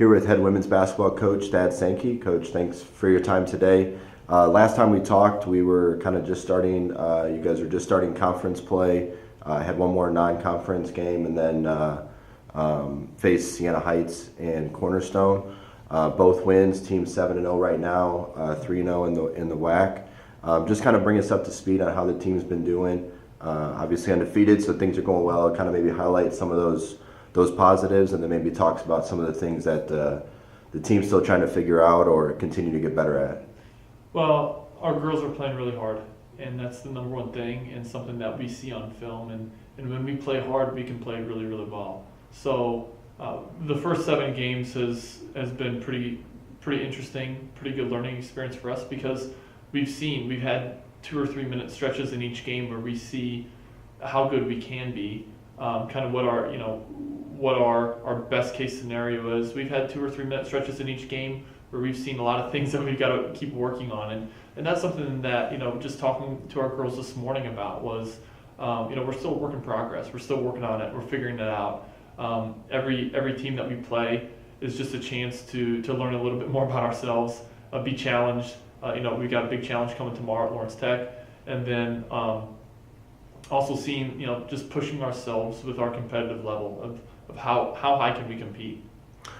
here with head women's basketball coach Sankey. Coach, thanks for your time today. Last time we talked, we were kind of just starting. You guys were just starting conference play. Had one more non-conference game, and then faced Siena Heights and Cornerstone. Both wins. Team 7-0 right now. 3-0 in the WAC. Just kind of bring us up to speed on how the team's been doing. Obviously undefeated, so things are going well. Kind of maybe highlight some of those positives, and then maybe talks about some of the things that the team's still trying to figure out or continue to get better at. Well, our girls are playing really hard, and that's the number one thing, and something that we see on film. And when we play hard, we can play really, really well. So the first 7 games has been pretty interesting, pretty good learning experience for us, because we've had 2 or 3 minute stretches in each game where we see how good we can be, kind of what our best case scenario is. We've had 2 or 3 minute stretches in each game where we've seen a lot of things that we've got to keep working on, and that's something that, just talking to our girls this morning about was, we're still a work in progress. We're still working on it. We're figuring it out. Every team that we play is just a chance to learn a little bit more about ourselves, be challenged. We've got a big challenge coming tomorrow at Lawrence Tech, and then also seeing, just pushing ourselves with our competitive level of how high can we compete.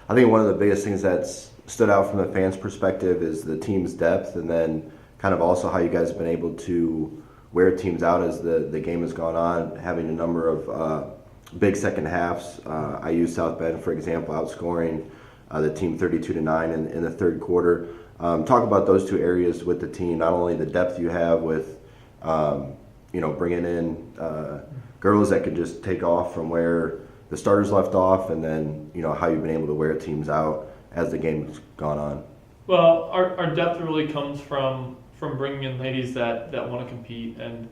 I think one of the biggest things that's stood out from the fans' perspective is the team's depth, and then kind of also how you guys have been able to wear teams out as the game has gone on, having a number of big second halves. I use South Bend, for example, outscoring the team 32-9 in the third quarter. Talk about those 2 areas with the team, not only the depth you have with, bringing in girls that could just take off from where the starters left off, and then, how you've been able to wear teams out as the game's gone on. Well, our depth really comes from bringing in ladies that want to compete, and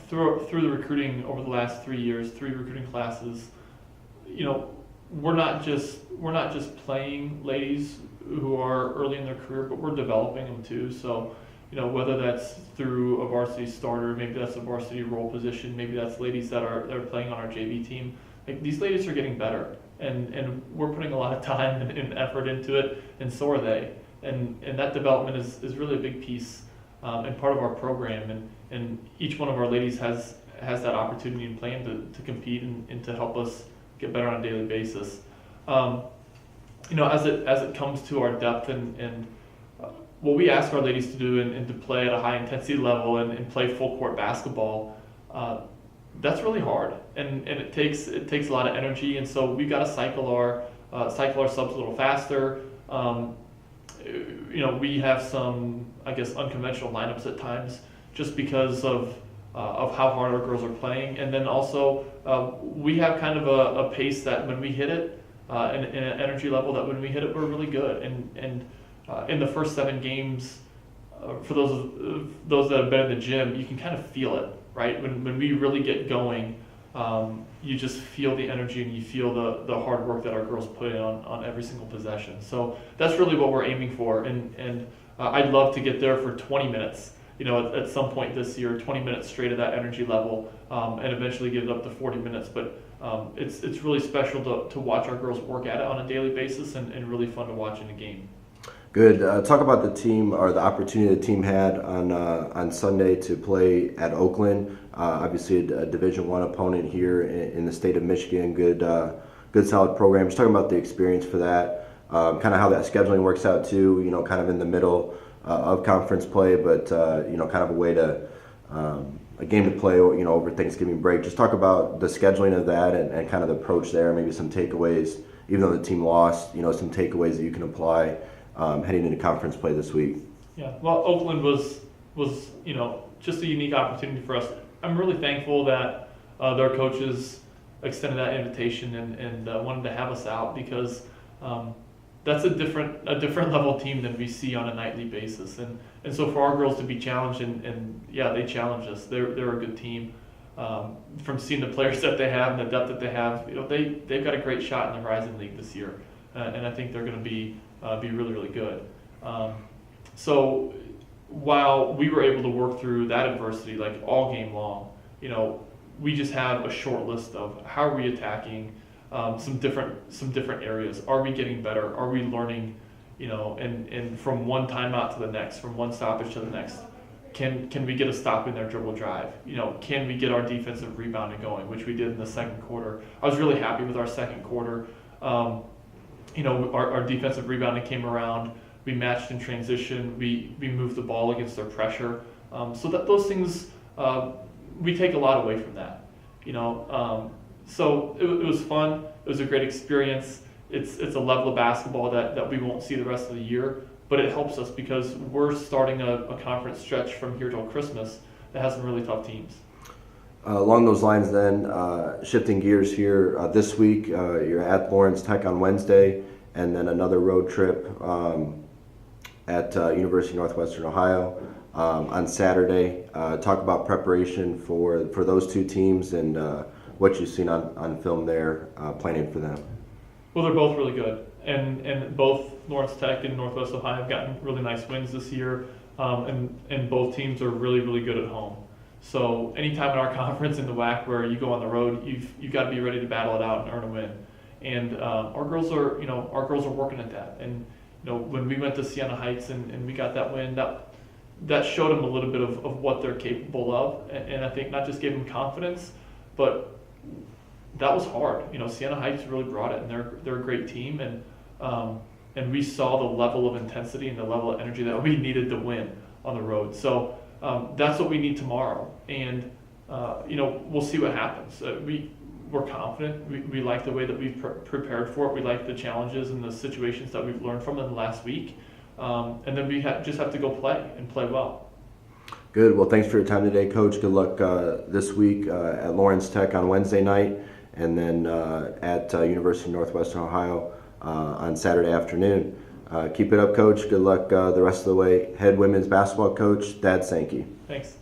through the recruiting over the last 3 years, 3 recruiting classes, we're not just playing ladies who are early in their career, but we're developing them too. So, whether that's through a varsity starter, maybe that's a varsity role position, maybe that's ladies that are playing on our JV team. Like, these ladies are getting better, and we're putting a lot of time and effort into it, and so are they. And that development is really a big piece and part of our program. And each one of our ladies has that opportunity and plan to compete and to help us get better on a daily basis. As it comes to our depth and what we ask our ladies to do and to play at a high intensity level and play full court basketball, that's really hard, and it takes a lot of energy, and so we've got to cycle our subs a little faster. We have some, I guess, unconventional lineups at times just because of how hard our girls are playing, and then also we have kind of a pace that when we hit it, and an energy level that when we hit it, we're really good. And in the first 7 games, for those that have been in the gym, you can kind of feel it, right? When we really get going, you just feel the energy and you feel the hard work that our girls put in on every single possession. So that's really what we're aiming for, and I'd love to get there for 20 minutes. At some point this year, 20 minutes straight at that energy level, and eventually get it up to 40 minutes. But it's really special to watch our girls work at it on a daily basis, and really fun to watch in a game. Good. Talk about the team, or the opportunity the team had on Sunday to play at Oakland. Obviously a Division I opponent here in the state of Michigan. Good solid program. Just talking about the experience for that, kind of how that scheduling works out too. Kind of in the middle of conference play, but kind of a way to a game to play over Thanksgiving break. Just talk about the scheduling of that and kind of the approach there. Maybe some takeaways, even though the team lost. Some takeaways that you can apply heading into conference play this week. Yeah, well, Oakland was just a unique opportunity for us. I'm really thankful that their coaches extended that invitation and wanted to have us out, because that's a different level team than we see on a nightly basis. And so for our girls to be challenged, and yeah, they challenged us. They're a good team. From seeing the players that they have and the depth that they have, they've got a great shot in the Horizon League this year, and I think they're going to be really, really good. So while we were able to work through that adversity like all game long, we just have a short list of how are we attacking, some different areas. Are we getting better? Are we learning? And from one timeout to the next, from one stoppage to the next, can we get a stop in their dribble drive? Can we get our defensive rebounding going, which we did in the second quarter. I was really happy with our second quarter. Our defensive rebounding came around. We matched in transition. We moved the ball against their pressure. So that those things, we take a lot away from that. So it was fun. It was a great experience. It's a level of basketball that we won't see the rest of the year, but it helps us because we're starting a conference stretch from here till Christmas that has some really tough teams. Along those lines then, shifting gears here, this week you're at Lawrence Tech on Wednesday, and then another road trip at University of Northwestern Ohio on Saturday. Talk about preparation for those two teams and what you've seen on film there, planning for them. Well, they're both really good, and both Lawrence Tech and Northwest Ohio have gotten really nice wins this year, and both teams are really, really good at home. So anytime in our conference in the WAC where you go on the road, you've got to be ready to battle it out and earn a win. And our girls are working at that. And when we went to Siena Heights and we got that win, that showed them a little bit of what they're capable of, and I think not just gave them confidence, but that was hard. Siena Heights really brought it, and they're a great team, and we saw the level of intensity and the level of energy that we needed to win on the road. So that's what we need tomorrow, and we'll see what happens. We're confident. We like the way that we've prepared for it. We like the challenges and the situations that we've learned from them last week, and then we just have to go play and play well. Good. Well, thanks for your time today, Coach. Good luck this week at Lawrence Tech on Wednesday night, and then at University of Northwestern Ohio on Saturday afternoon. Keep it up, Coach. Good luck the rest of the way. Head women's basketball coach, Dad Sankey. Thanks.